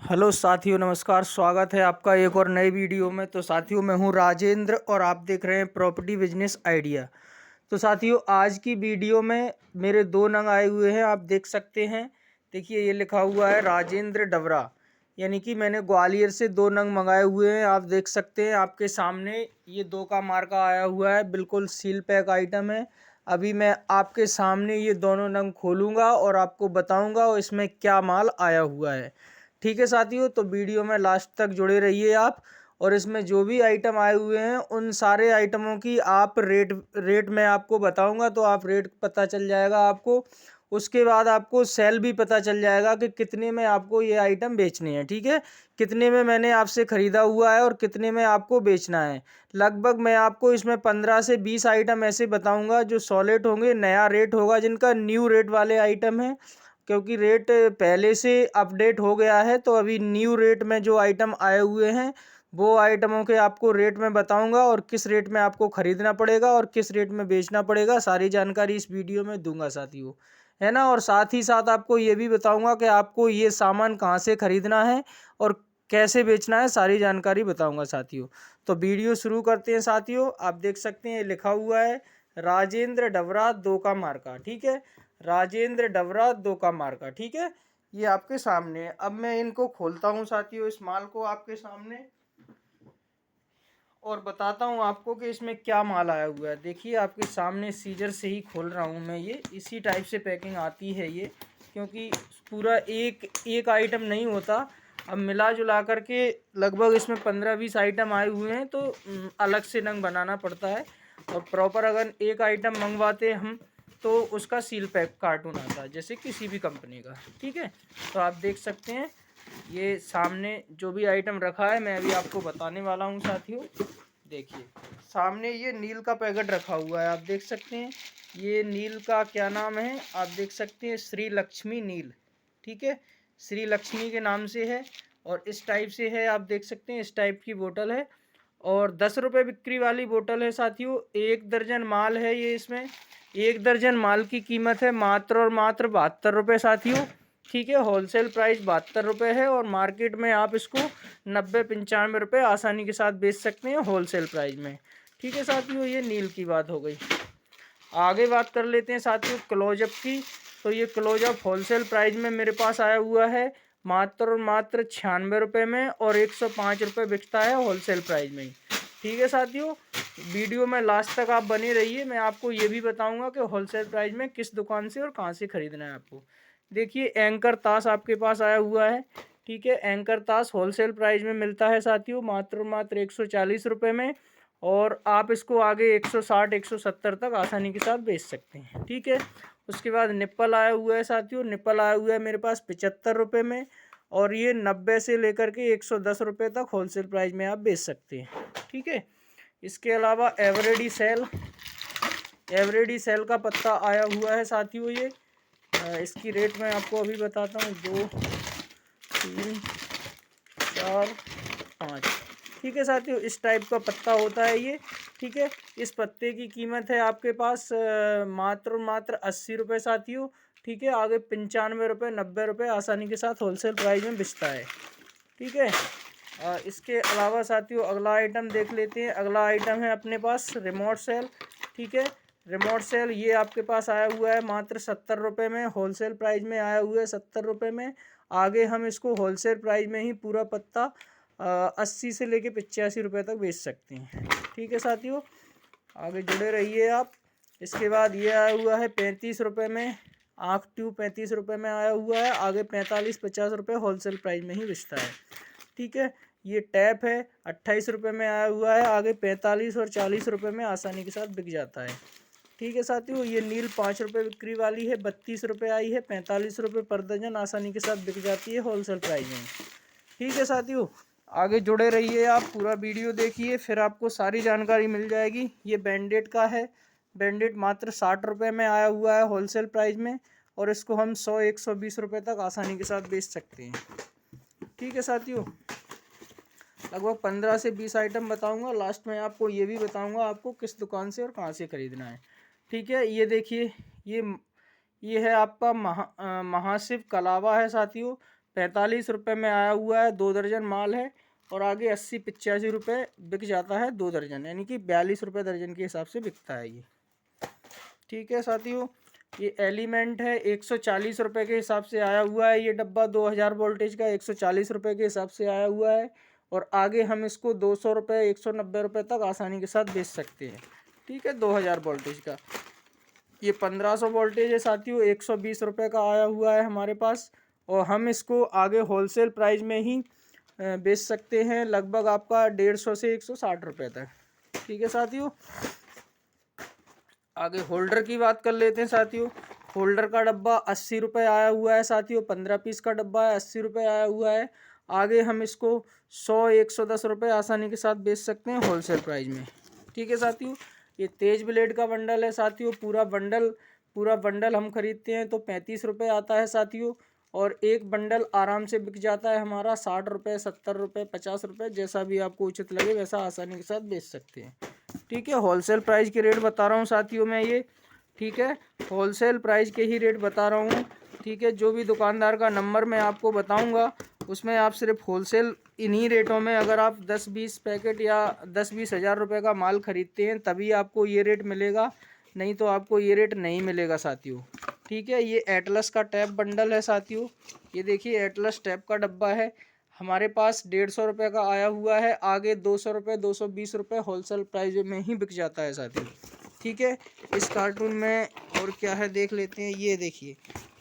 Hello साथियों, नमस्कार। स्वागत है आपका एक और नई वीडियो में। तो साथियों, मैं हूं राजेंद्र और आप देख रहे हैं प्रॉपर्टी बिजनेस आइडिया। तो साथियों, आज की वीडियो में मेरे दो नंग आए हुए हैं, आप देख सकते हैं। देखिए, ये लिखा हुआ है राजेंद्र डबरा, यानी कि मैंने ग्वालियर से दो नंग मंगाए हुए हैं। आप देख सकते हैं आपके सामने ये दो का मार्का आया हुआ है, बिल्कुल सील पैक आइटम है। अभी मैं आपके सामने ये दोनों नंग खोलूँगा और आपको बताऊँगा और इसमें क्या माल आया हुआ है। ठीक है साथियों, तो वीडियो में लास्ट तक जुड़े रहिए आप। और इसमें जो भी आइटम आए हुए हैं उन सारे आइटमों की आप रेट मैं आपको बताऊंगा, तो आप रेट पता चल जाएगा आपको। उसके बाद आपको सेल भी पता चल जाएगा कि कितने में आपको ये आइटम बेचने हैं। ठीक है, कितने में मैंने आपसे ख़रीदा हुआ है और कितने में आपको बेचना है। लगभग मैं आपको इसमें 15 से 20 आइटम ऐसे बताऊंगा जो सॉलिड होंगे, नया रेट होगा, जिनका न्यू रेट वाले आइटम हैं। क्योंकि रेट पहले से अपडेट हो गया है, तो अभी न्यू रेट में जो आइटम आए हुए हैं वो आइटमों के आपको रेट में बताऊंगा और किस रेट में आपको ख़रीदना पड़ेगा और किस रेट में बेचना पड़ेगा, सारी जानकारी इस वीडियो में दूंगा साथियों, है ना। और साथ ही साथ आपको ये भी बताऊंगा कि आपको ये सामान कहाँ से ख़रीदना है और कैसे बेचना है, सारी जानकारी बताऊंगा साथियों। तो वीडियो शुरू करते हैं साथियों। आप देख सकते हैं लिखा हुआ है राजेंद्र डबरा दो का मार्का। ठीक है, राजेंद्र डबरा दो का मार्का। ठीक है, ये आपके सामने है। अब मैं इनको खोलता हूँ साथियों, इस माल को आपके सामने, और बताता हूँ आपको कि इसमें क्या माल आया हुआ है। देखिए, आपके सामने सीजर से ही खोल रहा हूँ मैं। ये इसी टाइप से पैकिंग आती है ये, क्योंकि पूरा एक एक आइटम नहीं होता। अब मिला जुला करके लगभग इसमें 15-20 आइटम आए हुए हैं, तो अलग से नंग बनाना पड़ता है। और प्रॉपर अगर एक आइटम मंगवाते हम तो उसका सील पैक कार्टून आता है, जैसे किसी भी कंपनी का। ठीक है, तो आप देख सकते हैं ये सामने जो भी आइटम रखा है मैं अभी आपको बताने वाला हूँ साथियों। देखिए, सामने ये नील का पैकेट रखा हुआ है, आप देख सकते हैं। ये नील का क्या नाम है, आप देख सकते हैं, श्री लक्ष्मी नील। ठीक है, श्री लक्ष्मी के नाम से है और इस टाइप से है, आप देख सकते हैं, इस टाइप की बोतल है। और 10 रुपये बिक्री वाली बोतल है साथियों। एक दर्जन माल है ये, इसमें एक दर्जन माल की कीमत है मात्र और मात्र 72 रुपये साथियों। ठीक है, होलसेल प्राइस 72 रुपये है और मार्केट में आप इसको 90-95 रुपये आसानी के साथ बेच सकते हैं होलसेल प्राइस में। ठीक है साथियों, ये नील की बात हो गई। आगे बात कर लेते हैं साथियों क्लोजअप की। तो ये क्लोजअप होलसेल प्राइस में मेरे पास आया हुआ है मात्र और मात्र 96 रुपये में, और 105 रुपये बिकता है होलसेल प्राइस में ही। ठीक है साथियों, वीडियो में लास्ट तक आप बने रहिए। मैं आपको ये भी बताऊंगा कि होलसेल प्राइस में किस दुकान से और कहाँ से ख़रीदना है आपको। देखिए, एंकर ताश आपके पास आया हुआ है। ठीक है, एंकर ताश होलसेल प्राइस में मिलता है साथियों मात्र और मात्र 140 रुपये में, और आप इसको आगे 160 170 तक आसानी के साथ बेच सकते हैं। ठीक है, उसके बाद निप्पल आया हुआ है साथियों। निप्पल आया हुआ है मेरे पास 75 रुपये में, और ये 90 से लेकर के 110 रुपये तक होलसेल प्राइस में आप बेच सकते हैं। ठीक है, इसके अलावा एवरेडी सेल का पत्ता आया हुआ है साथियों। ये इसकी रेट मैं आपको अभी बताता हूँ, 2 3 4 5। ठीक है साथियों, इस टाइप का पत्ता होता है ये। ठीक है, इस पत्ते की कीमत है आपके पास मात्र 80 रुपये साथियों। ठीक है, आगे 95 रुपये 90 रुपये आसानी के साथ होलसेल प्राइस में बिकता है। ठीक है, इसके अलावा साथियों अगला आइटम देख लेते हैं। अगला आइटम है अपने पास रिमोट सेल। ठीक है, रिमोट सेल ये आपके पास आया हुआ है मात्र 70 रुपये में, होलसेल प्राइस में आया हुआ है 70 रुपये में। आगे हम इसको होलसेल प्राइस में ही पूरा पत्ता 80 से लेके 85 रुपये तक बेच सकते हैं। ठीक है साथियों, आगे जुड़े रहिए आप। इसके बाद ये आया हुआ है 35 रुपये में, आँख ट्यूब 35 रुपये में आया हुआ है। आगे 45-50 रुपये होलसेल प्राइस में ही बिकता है। ठीक है, ये टैप है 28 रुपये में आया हुआ है। आगे 45 और 40 रुपये में आसानी के साथ बिक जाता है। ठीक है साथियों, ये नील 5 रुपये बिक्री वाली है, 32 रुपये आई है, 45 रुपये पर दर्जन आसानी के साथ बिक जाती है होलसेल प्राइस में। ठीक है साथियों, आगे जुड़े रहिए आप, पूरा वीडियो देखिए, फिर आपको सारी जानकारी मिल जाएगी। ये बैंडेड का है, बैंडेड मात्र 60 रुपये में आया हुआ है होलसेल प्राइस में, और इसको हम 100-120 रुपये तक आसानी के साथ बेच सकते हैं। ठीक है साथियों, लगभग 15 से 20 आइटम बताऊंगा, लास्ट में आपको ये भी बताऊंगा आपको किस दुकान से और कहाँ से ख़रीदना है। ठीक है, ये देखिए, ये है आपका महाशिव कलावा है साथियों। 45 रुपये में आया हुआ है, 2 दर्जन माल है। और आगे 80-85 रुपये बिक जाता है 2 दर्जन, यानी कि 42 रुपये दर्जन के हिसाब से बिकता है ये। ठीक है साथियों, ये एलिमेंट है, 140 रुपये के हिसाब से आया हुआ है ये डब्बा, 2000 वोल्टेज का 140 रुपये के हिसाब से आया हुआ है। और आगे हम इसको 200 रुपये 190 रुपये तक आसानी के साथ बेच सकते हैं। ठीक है, 2000 वोल्टेज का। ये 1500 वोल्टेज है साथियों, 120 रुपये का आया हुआ है हमारे पास। और हम इसको आगे होलसेल प्राइस में ही बेच सकते हैं, लगभग आपका 150 से 160 रुपये तक। ठीक है साथियों, आगे होल्डर की बात कर लेते हैं साथियों। होल्डर का डब्बा 80 रुपये आया हुआ है साथियों, 15 पीस का डब्बा है, 80 रुपये आया हुआ है। आगे हम इसको 100-110 रुपये आसानी के साथ बेच सकते हैं होलसेल प्राइस में। ठीक है साथियों, ये तेज ब्लेड का बंडल है साथियों, पूरा बंडल हम खरीदते हैं तो 35 रुपये आता है साथियों। और एक बंडल आराम से बिक जाता है हमारा 60 रुपये, 70 रुपये, 50 रुपये, जैसा भी आपको उचित लगे वैसा आसानी के साथ बेच सकते हैं। ठीक है, होलसेल प्राइस के रेट बता रहा हूँ साथियों मैं ये। ठीक है, होलसेल प्राइस के ही रेट बता रहा हूँ। ठीक है, जो भी दुकानदार का नंबर मैं आपको बताऊँगा उसमें आप सिर्फ होलसेल इन्हीं रेटों में, अगर आप 10-20 पैकेट या 10-20 हज़ार रुपये का माल खरीदते हैं तभी आपको ये रेट मिलेगा, नहीं तो आपको ये रेट नहीं मिलेगा साथियों। ठीक है, ये एटलस का टैप बंडल है साथियों, ये देखिए एटलस टैप का डब्बा है, हमारे पास 150 रुपये का आया हुआ है। आगे 200 रुपये 220 रुपये होलसेल प्राइस में ही बिक जाता है साथियों। ठीक है, इस कार्टून में और क्या है देख लेते हैं। ये देखिए,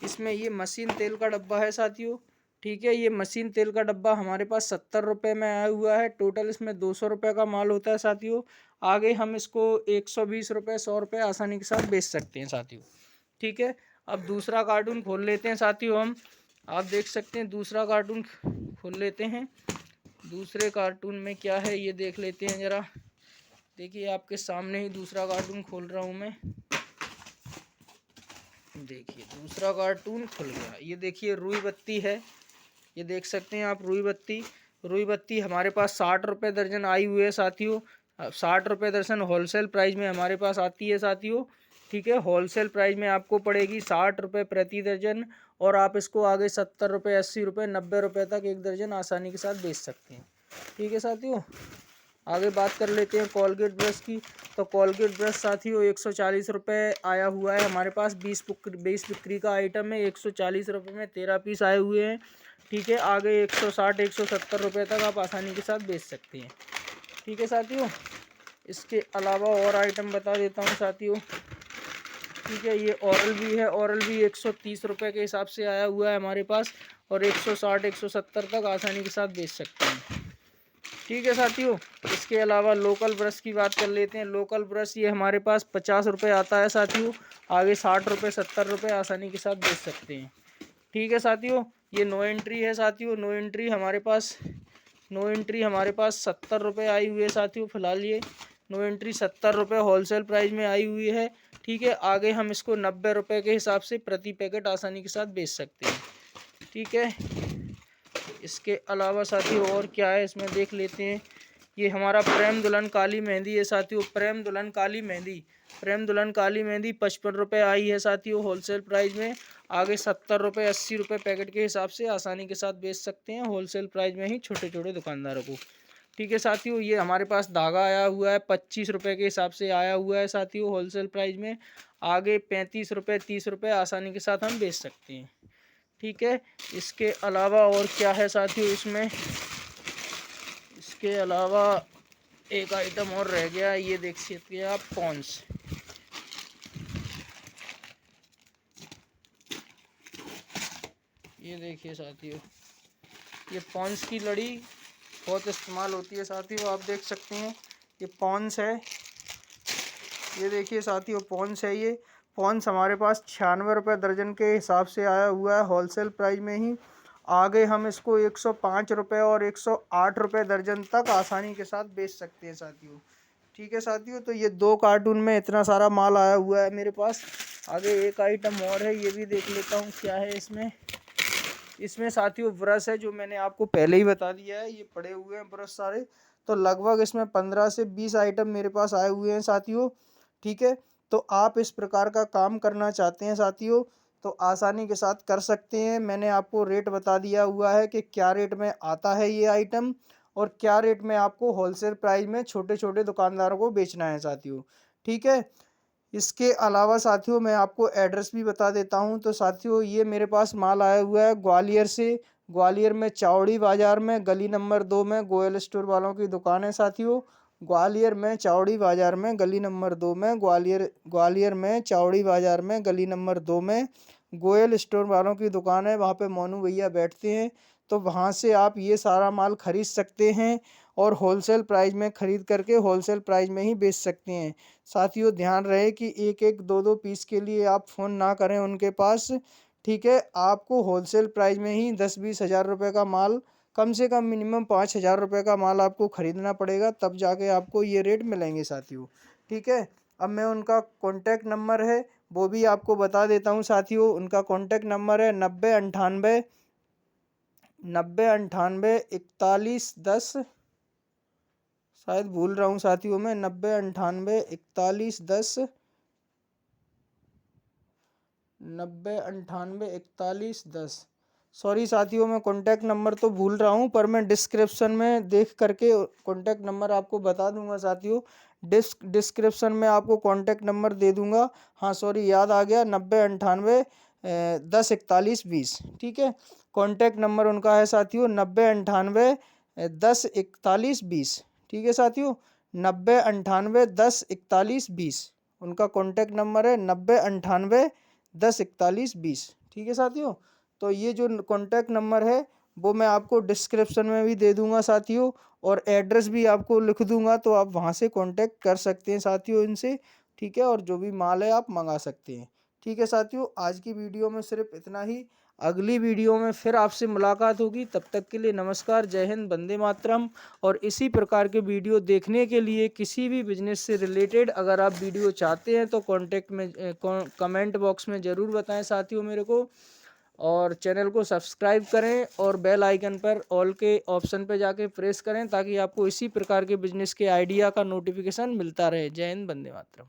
इसमें ये मशीन तेल का डब्बा है साथियों। ठीक है, ये मशीन तेल का डब्बा हमारे पास 70 रुपये में आया हुआ है। टोटल इसमें 200 रुपये का माल होता है साथियों। आगे हम इसको 120 रुपये 100 रुपये आसानी के साथ बेच सकते हैं साथियों। ठीक है, अब दूसरा कार्टून खोल लेते हैं साथियों हम। आप देख सकते हैं, दूसरा कार्टून खोल लेते हैं। दूसरे कार्टून में क्या है ये देख लेते हैं ज़रा। देखिए, आपके सामने ही दूसरा कार्टून खोल रहा हूँ मैं। देखिए, दूसरा कार्टून खुल गया। ये देखिए रुई बत्ती है, ये देख सकते हैं आप रुई बत्ती हमारे पास 60 रुपये दर्जन आई हुई है साथियों। 60 रुपये दर्जन होलसेल प्राइस में हमारे पास आती है साथियों। ठीक है, होलसेल प्राइस में आपको पड़ेगी 60 रुपये प्रति दर्जन। और आप इसको आगे 70 रुपये 80 रुपये 90 रुपये तक एक दर्जन आसानी के साथ बेच सकते हैं। ठीक है साथियों, आगे बात कर लेते हैं कोलगेट ब्रश की। तो कोलगेट ब्रश साथियों 140 रुपये आया हुआ है हमारे पास, 20 बिक्री का आइटम है। 140 रुपये में 13 पीस आए हुए हैं। ठीक है, आगे 160-170 रुपये तक आप आसानी के साथ बेच सकते हैं। ठीक है साथियों, इसके अलावा और आइटम बता देता हूँ साथियों। ठीक है, ये औरल भी है, औरल भी 130 रुपये के हिसाब से आया हुआ है हमारे पास। और 160-170 तक आसानी के साथ बेच सकते हैं। ठीक है साथियों, इसके अलावा लोकल ब्रश की बात कर लेते हैं। लोकल ब्रश ये हमारे पास 50 रुपये आता है साथियों। आगे 60 रुपये 70 रुपये आसानी के साथ बेच सकते हैं। ठीक है साथियों, ये नो एंट्री है साथियों। नो एंट्री हमारे पास 70 रुपये आई हुई है साथियों। फिलहाल ये नो एंट्री 70 रुपये होलसेल प्राइस में आई हुई है। ठीक है, आगे हम इसको 90 रुपये के हिसाब से प्रति पैकेट आसानी के साथ बेच सकते हैं। ठीक है, इसके अलावा साथियों और क्या है इसमें देख लेते हैं। ये हमारा प्रेम दुल्हन काली मेहंदी है साथियों। प्रेम दुल्हन काली मेहंदी 55 रुपये आई है साथियों होलसेल प्राइस में। आगे 70 रुपये 80 रुपये पैकेट के हिसाब से आसानी के साथ बेच सकते हैं होलसेल प्राइस में ही छोटे छोटे दुकानदारों को। ठीक है साथियों, ये हमारे पास धागा आया हुआ है 25 रुपये के हिसाब से आया हुआ है साथियों होलसेल प्राइस में। आगे 35 रुपये 30 रुपये आसानी के साथ हम बेच सकते हैं। ठीक है, इसके अलावा और क्या है साथियों इसमें। इसके अलावा एक आइटम और रह गया, ये देख सकते हैं आप, पॉन्स। ये देखिए साथियों, ये पॉन्स की लड़ी बहुत इस्तेमाल होती है साथियों। आप देख सकते हैं ये पॉन्स है। ये देखिए साथियों पॉन्स है। ये पॉन्स हमारे पास 96 रुपये दर्जन के हिसाब से आया हुआ है होलसेल प्राइस में ही। आगे हम इसको 105 रुपये और 108 रुपये दर्जन तक आसानी के साथ बेच सकते हैं साथियों। ठीक है साथियों, तो ये 2 कार्टून में इतना सारा माल आया हुआ है मेरे पास। आगे एक आइटम और है, ये भी देख लेता हूँ क्या है इसमें। इसमें साथियों ब्रश है, जो मैंने आपको पहले ही बता दिया है। ये पड़े हुए हैं ब्रश सारे, तो लगभग इसमें 15 से 20 आइटम मेरे पास आए हुए हैं साथियों। ठीक है, तो आप इस प्रकार का काम करना चाहते हैं साथियों, तो आसानी के साथ कर सकते हैं। मैंने आपको रेट बता दिया हुआ है कि क्या रेट में आता है ये आइटम और क्या रेट में आपको होलसेल प्राइस में छोटे छोटे दुकानदारों को बेचना है साथियों, ठीक है। इसके अलावा साथियों मैं आपको एड्रेस भी बता देता हूँ। तो साथियों ये मेरे पास माल आया हुआ है ग्वालियर से। ग्वालियर में चावड़ी बाज़ार में गली नंबर 2 में गोयल स्टोर वालों की दुकान है साथियों। ग्वालियर में चावड़ी बाज़ार में गली नंबर 2 में ग्वालियर में चावड़ी बाज़ार में गली नंबर 2 में गोयल स्टोर वालों की दुकान है। वहाँ पे मोनू भैया बैठते हैं। तो वहाँ से आप ये सारा माल खरीद सकते हैं और होलसेल प्राइस में ख़रीद करके होलसेल प्राइस में ही बेच सकते हैं। साथियों ध्यान रहे कि एक एक दो दो पीस के लिए आप फ़ोन ना करें उनके पास, ठीक है। आपको होलसेल प्राइस में ही 10-20 हज़ार रुपये का माल, कम से कम मिनिमम 5,000 रुपये का माल आपको ख़रीदना पड़ेगा, तब जाके आपको ये रेट मिलेंगे साथियों, ठीक है। अब मैं उनका कॉन्टैक्ट नंबर है वो भी आपको बता देता हूँ साथियों। उनका कॉन्टैक्ट नंबर है 9098 शायद भूल रहा हूँ साथियों में, 9098 4110। सॉरी साथियों मैं कॉन्टैक्ट नंबर तो भूल रहा हूँ, पर मैं डिस्क्रिप्शन में देख करके कॉन्टैक्ट नंबर आपको बता दूंगा साथियों। डिस्क्रिप्शन में आपको कॉन्टैक्ट नंबर दे दूंगा। हाँ सॉरी याद आ गया, 9098 104120, ठीक है। कॉन्टैक्ट नंबर उनका है साथियों 9098 104120, ठीक है साथियों। 9098 104120 उनका कॉन्टैक्ट नंबर है, 9098 104120, ठीक है साथियों। तो ये जो कॉन्टैक्ट नंबर है वो मैं आपको डिस्क्रिप्शन में भी दे दूंगा साथियों, और एड्रेस भी आपको लिख दूंगा, तो आप वहाँ से कॉन्टैक्ट कर सकते हैं साथियों इनसे, ठीक है। और जो भी माल है आप मंगा सकते हैं, ठीक है साथियों। आज की वीडियो में सिर्फ इतना ही। अगली वीडियो में फिर आपसे मुलाकात होगी, तब तक के लिए नमस्कार, जय हिंद, वंदे मातरम। और इसी प्रकार के वीडियो देखने के लिए किसी भी बिजनेस से रिलेटेड अगर आप वीडियो चाहते हैं तो कॉन्टेक्ट में कमेंट बॉक्स में ज़रूर बताएं साथियों मेरे को। और चैनल को सब्सक्राइब करें और बेल आइकन पर ऑल के ऑप्शन पर जाके प्रेस करें, ताकि आपको इसी प्रकार के बिजनेस के आइडिया का नोटिफिकेशन मिलता रहे। जय हिंद, वंदे मातरम।